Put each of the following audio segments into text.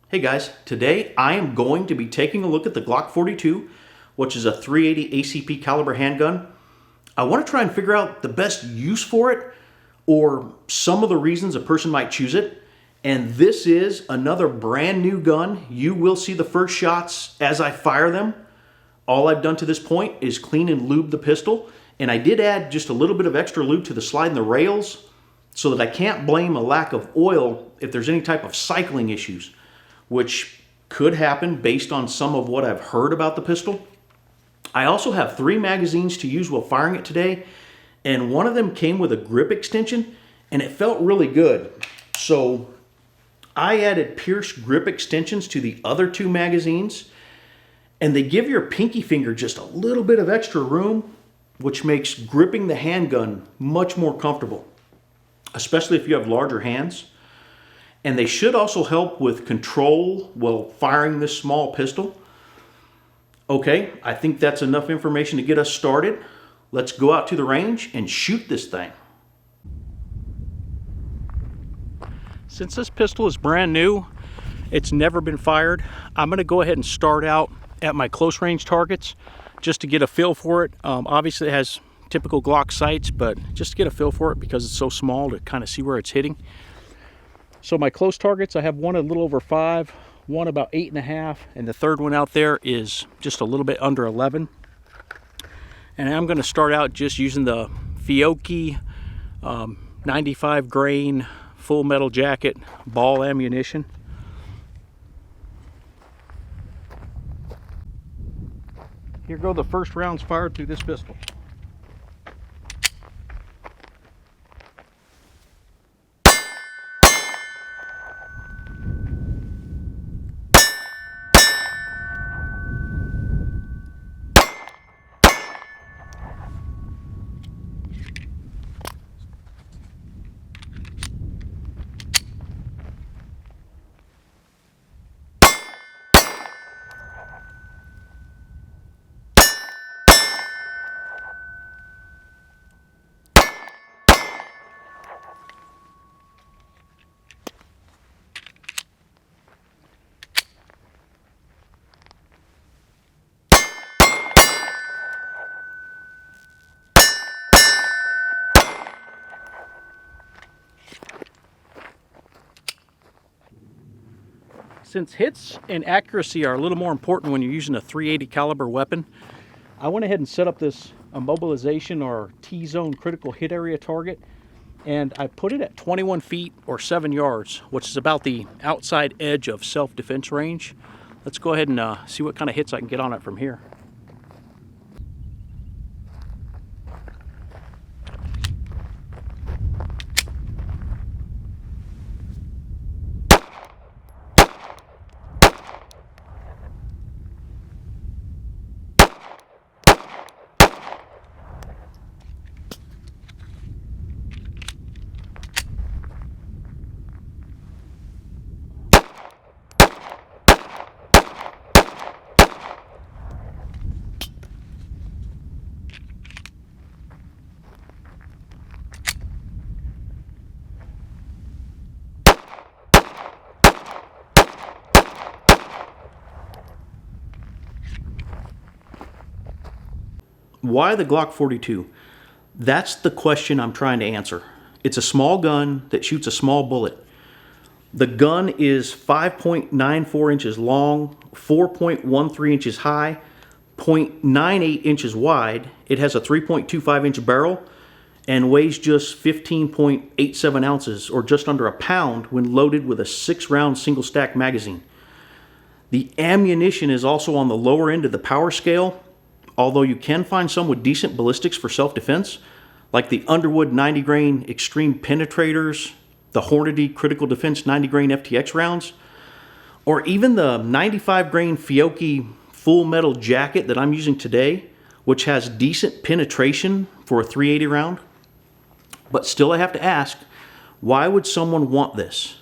Hey guys, today I am going to be taking a look at the Glock 42, which is a .380 ACP caliber handgun. I want to try and figure out the best use for it, or some of the reasons a person might choose it. And this is another brand new gun. You will see the first shots as I fire them. All I've done to this point is clean and lube the pistol, and I did add just a little bit of extra lube to the slide and the rails so that I can't blame a lack of oil if there's any type of cycling issues, which could happen based on some of what I've heard about the pistol. I also have 3 magazines to use while firing it today, and one of them came with a grip extension, and it felt really good. So I added Pearce grip extensions to the other 2 magazines, and they give your pinky finger just a little bit of extra room, which makes gripping the handgun much more comfortable, especially if you have larger hands. And they should also help with control while firing this small pistol. Okay, I think that's enough information to get us started. Let's go out to the range and shoot this thing. Since this pistol is brand new, it's never been fired, I'm going to go ahead and start out at my close range targets just to get a feel for it. Obviously it has typical Glock sights, but just to get a feel for it because it's so small to kind of see where it's hitting. So my close targets, I have one a little over 5, one about 8.5, and the third one out there is just a little bit under 11. And I'm going to start out just using the Fiocchi 95 grain full metal jacket ball ammunition. Here go the first rounds fired through this pistol. Since hits and accuracy are a little more important when you're using a .380 caliber weapon, I went ahead and set up this immobilization or T-zone critical hit area target, and I put it at 21 feet or 7 yards, which is about the outside edge of self-defense range. Let's go ahead and see what kind of hits I can get on it from here. Why the Glock 42? That's the question I'm trying to answer. It's a small gun that shoots a small bullet. The gun is 5.94 inches long, 4.13 inches high, 0.98 inches wide. It has a 3.25 inch barrel and weighs just 15.87 ounces, or just under a pound, when loaded with a 6-round single stack magazine. The ammunition is also on the lower end of the power scale, although you can find some with decent ballistics for self-defense, like the Underwood 90 grain extreme penetrators, the Hornady critical defense 90 grain FTX rounds, or even the 95 grain Fiocchi full metal jacket that I'm using today, which has decent penetration for a .380 round. But still, I have to ask, why would someone want this?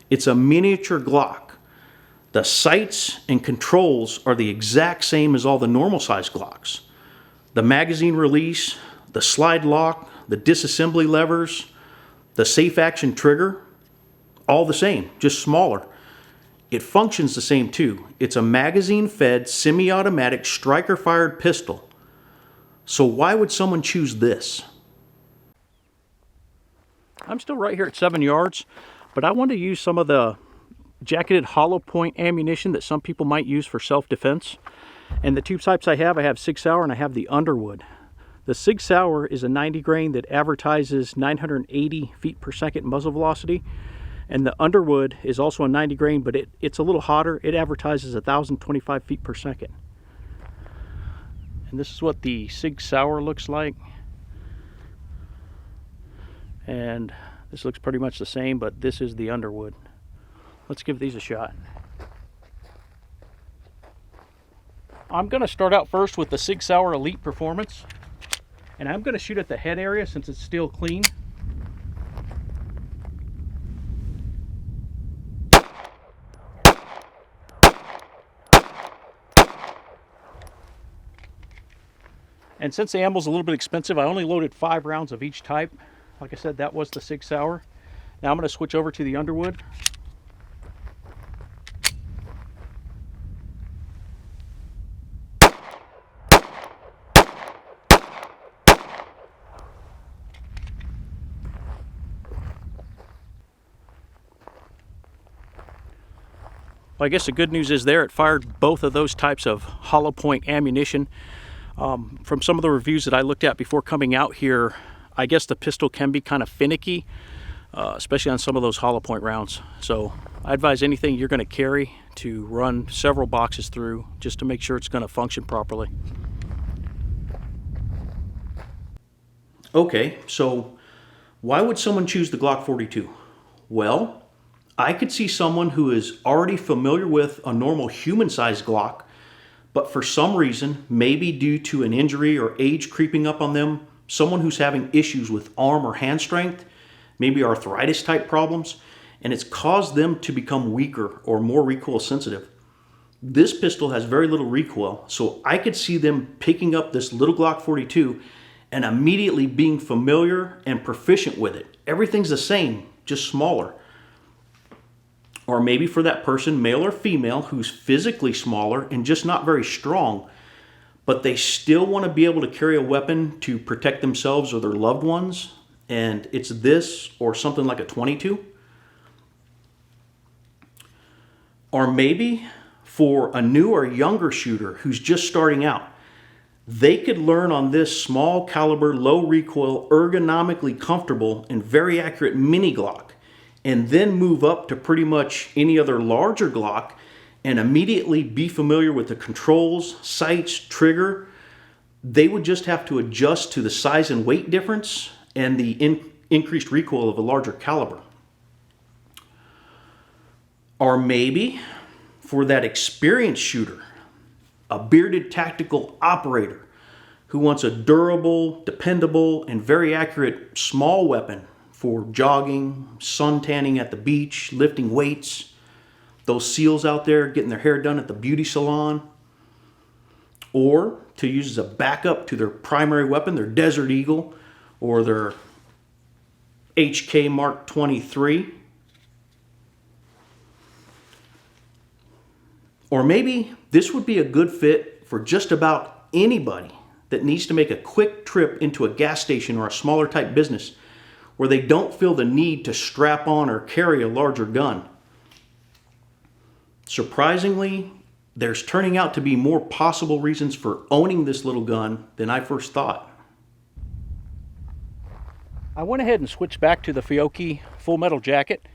It's a miniature Glock. The sights and controls are the exact same as all the normal size Glocks. The magazine release, the slide lock, the disassembly levers, the safe action trigger, all the same, just smaller. it functions the same too. It's a magazine-fed, semi-automatic, striker-fired pistol. So why would someone choose this? I'm still right here at 7 yards, but I want to use some of the jacketed hollow point ammunition that some people might use for self-defense. And the two types I have Sig Sauer and I have the Underwood. The Sig Sauer is a 90 grain that advertises 980 feet per second muzzle velocity. And the Underwood is also a 90 grain, but it's a little hotter. It advertises 1,025 feet per second. And this is what the Sig Sauer looks like. And this looks pretty much the same, but this is the Underwood. Let's give these a shot. I'm going to start out first with the Sig Sauer Elite Performance. And I'm going to shoot at the head area since it's still clean. And since the ammo's a little bit expensive, I only loaded 5 rounds of each type. Like I said, that was the Sig Sauer. Now I'm going to switch over to the Underwood. Well, I guess the good news is there it fired both of those types of hollow point ammunition. From some of the reviews that I looked at before coming out here, I guess the pistol can be kind of finicky, especially on some of those hollow point rounds. So I advise anything you're going to carry to run several boxes through just to make sure it's going to function properly. Okay, so why would someone choose the Glock 42? Well, I could see someone who is already familiar with a normal human-sized Glock, but for some reason, maybe due to an injury or age creeping up on them, someone who's having issues with arm or hand strength, maybe arthritis type problems, and it's caused them to become weaker or more recoil sensitive. This pistol has very little recoil, so I could see them picking up this little Glock 42 and immediately being familiar and proficient with it. Everything's the same, just smaller. Or maybe for that person, male or female, who's physically smaller and just not very strong, but they still want to be able to carry a weapon to protect themselves or their loved ones, and it's this or something like a 22. Or maybe for a new or younger shooter who's just starting out, they could learn on this small caliber, low recoil, ergonomically comfortable, and very accurate mini Glock, and then move up to pretty much any other larger Glock and immediately be familiar with the controls, sights, trigger. They would just have to adjust to the size and weight difference and the increased recoil of a larger caliber. Or maybe for that experienced shooter, a bearded tactical operator who wants a durable, dependable, and very accurate small weapon for jogging, sun tanning at the beach, lifting weights, those SEALs out there getting their hair done at the beauty salon, or to use as a backup to their primary weapon, their Desert Eagle or their HK Mark 23. Or maybe this would be a good fit for just about anybody that needs to make a quick trip into a gas station or a smaller type business where they don't feel the need to strap on or carry a larger gun. Surprisingly, there's turning out to be more possible reasons for owning this little gun than I first thought. I went ahead and switched back to the Fiocchi full metal jacket,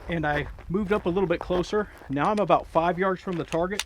and I moved up a little bit closer. Now I'm about 5 yards from the target.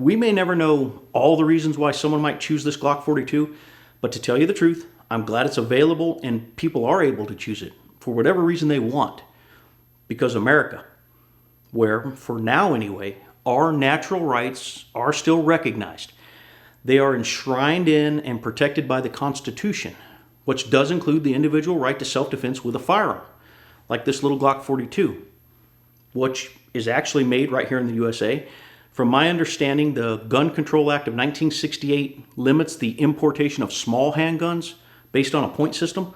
We may never know all the reasons why someone might choose this Glock 42, but to tell you the truth, I'm glad it's available and people are able to choose it for whatever reason they want. Because America, where, for now anyway, our natural rights are still recognized. They are enshrined in and protected by the Constitution, which does include the individual right to self-defense with a firearm, like this little Glock 42, which is actually made right here in the USA. From my understanding, the Gun Control Act of 1968 limits the importation of small handguns based on a point system.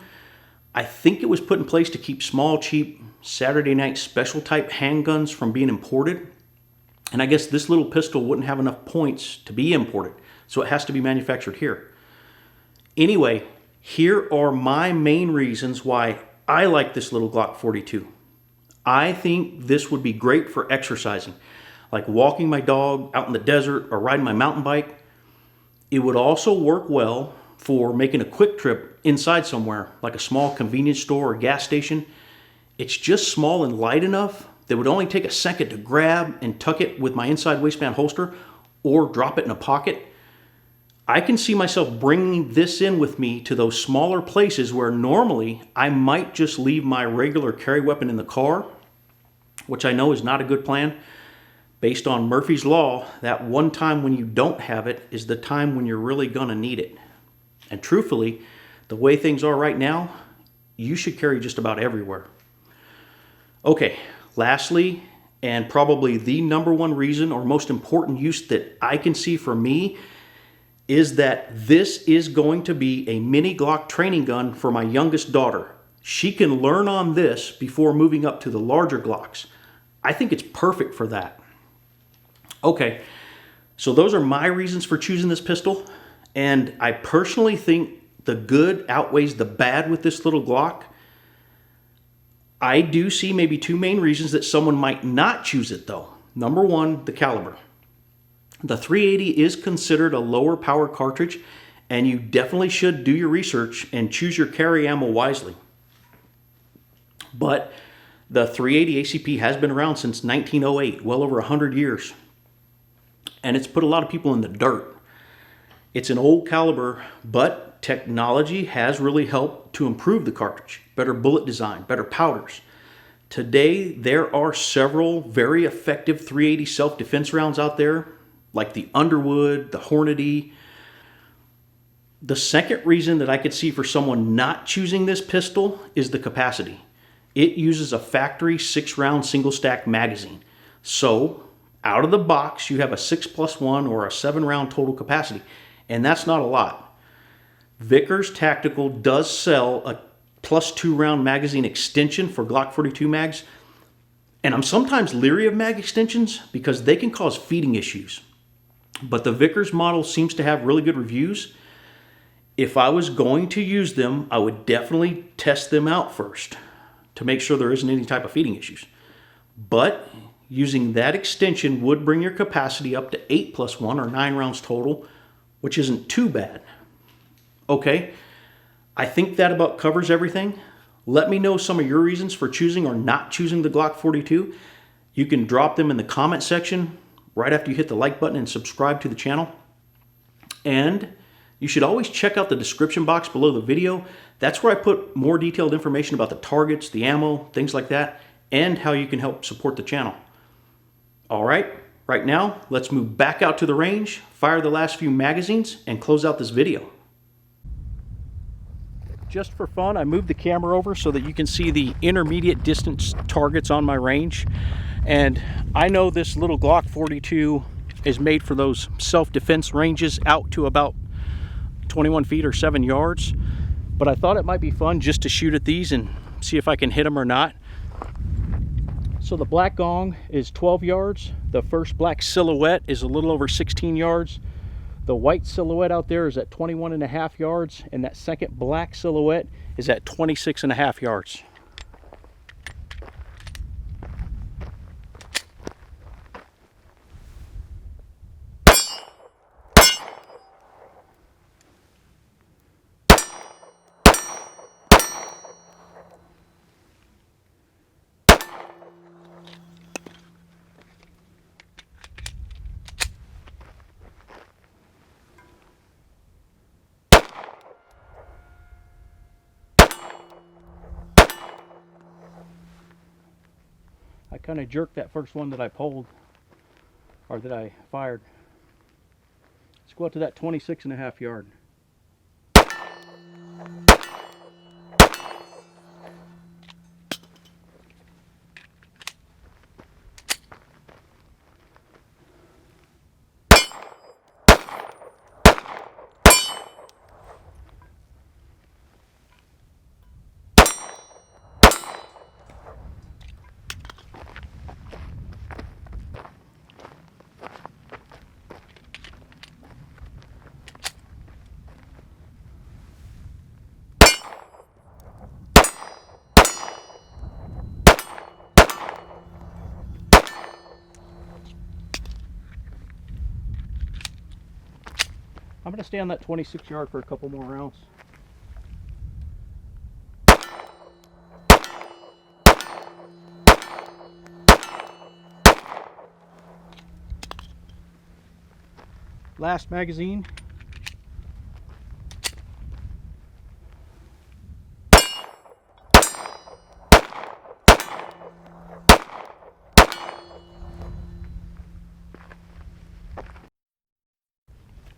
I think it was put in place to keep small, cheap, Saturday night special type handguns from being imported. And I guess this little pistol wouldn't have enough points to be imported, so it has to be manufactured here. Anyway, here are my main reasons why I like this little Glock 42. I think this would be great for exercising, like walking my dog out in the desert or riding my mountain bike. It would also work well for making a quick trip inside somewhere, like a small convenience store or gas station. It's just small and light enough that would only take a second to grab and tuck it with my inside waistband holster or drop it in a pocket. I can see myself bringing this in with me to those smaller places where normally I might just leave my regular carry weapon in the car, which I know is not a good plan. Based on Murphy's Law, that one time when you don't have it is the time when you're really gonna need it. And truthfully, the way things are right now, you should carry just about everywhere. Okay, lastly, and probably the number one reason or most important use that I can see for me is that this is going to be a mini Glock training gun for my youngest daughter. She can learn on this before moving up to the larger Glocks. I think it's perfect for that. Okay, so those are my reasons for choosing this pistol, and I personally think the good outweighs the bad with this little Glock. I do see maybe two main reasons that someone might not choose it though. Number one, the caliber. The 380 is considered a lower power cartridge, and you definitely should do your research and choose your carry ammo wisely. But the 380 ACP has been around since 1908, well over 100 years. And it's put a lot of people in the dirt. It's an old caliber, but technology has really helped to improve the cartridge. Better bullet design, better powders. Today, there are several very effective 380 self-defense rounds out there, like the Underwood, the Hornady. The second reason that I could see for someone not choosing this pistol is the capacity. It uses a factory 6-round single stack magazine. So, out of the box, you have a 6+1 or a 7-round total capacity, and that's not a lot. Vickers Tactical does sell a +2 round magazine extension for Glock 42 mags, and I'm sometimes leery of mag extensions because they can cause feeding issues. But the Vickers model seems to have really good reviews. If I was going to use them, I would definitely test them out first to make sure there isn't any type of feeding issues. But using that extension would bring your capacity up to 8+1 or 9 rounds total, which isn't too bad. Okay, I think that about covers everything. Let me know some of your reasons for choosing or not choosing the Glock 42. You can drop them in the comment section right after you hit the like button and subscribe to the channel. And you should always check out the description box below the video. That's where I put more detailed information about the targets, the ammo, things like that, and how you can help support the channel. All right, right now, let's move back out to the range, fire the last few magazines, and close out this video. Just for fun, I moved the camera over so that you can see the intermediate distance targets on my range. And I know this little Glock 42 is made for those self-defense ranges out to about 21 feet or 7 yards. But I thought it might be fun just to shoot at these and see if I can hit them or not. So the black gong is 12 yards. The first black silhouette is a little over 16 yards. The white silhouette out there is at 21.5 yards, and that second black silhouette is at 26.5 yards. I kind of jerked that first one that I pulled, or that I fired. Let's go out to that 26.5 yard. I'm going to stay on that 26 yard for a couple more rounds. Last magazine.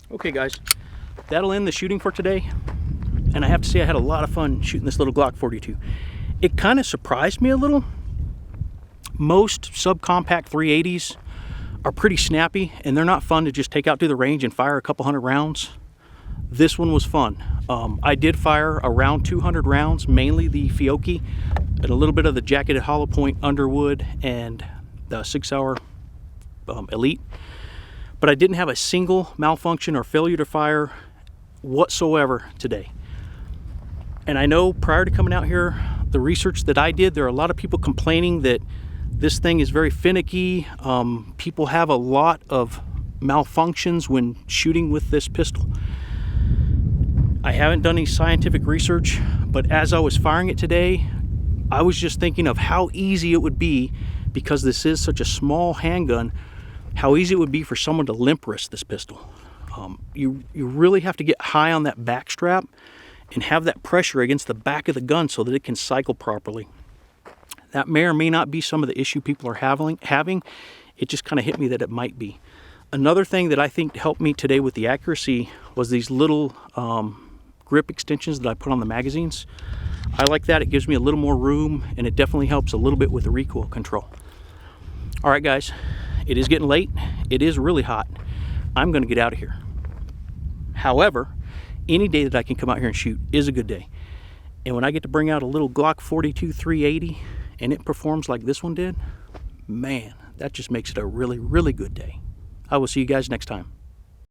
Okay guys, that'll end the shooting for today. And I have to say I had a lot of fun shooting this little Glock 42. It kind of surprised me a little. Most subcompact 380s are pretty snappy and they're not fun to just take out to the range and fire a couple hundred rounds. This one was fun. I did fire around 200 rounds, mainly the Fiocchi and a little bit of the jacketed hollow point Underwood and the Sig Sauer Elite. But I didn't have a single malfunction or failure to fire whatsoever today. And I know prior to coming out here, the research that I did, there are a lot of people complaining that this thing is very finicky. People have a lot of malfunctions when shooting with this pistol. I haven't done any scientific research, but as I was firing it today, I was just thinking of how easy it would be, because this is such a small handgun, how easy it would be for someone to limp wrist this pistol. You really have to get high on that back strap and have that pressure against the back of the gun so that it can cycle properly. That may or may not be some of the issue people are having. It just kind of hit me that it might be. Another thing that I think helped me today with the accuracy was these little grip extensions that I put on the magazines. I like that. It gives me a little more room and it definitely helps a little bit with the recoil control. All right guys, it is getting late. It is really hot. I'm going to get out of here. However, any day that I can come out here and shoot is a good day. And when I get to bring out a little Glock 42 380 and it performs like this one did, man, that just makes it a really, really good day. I will see you guys next time.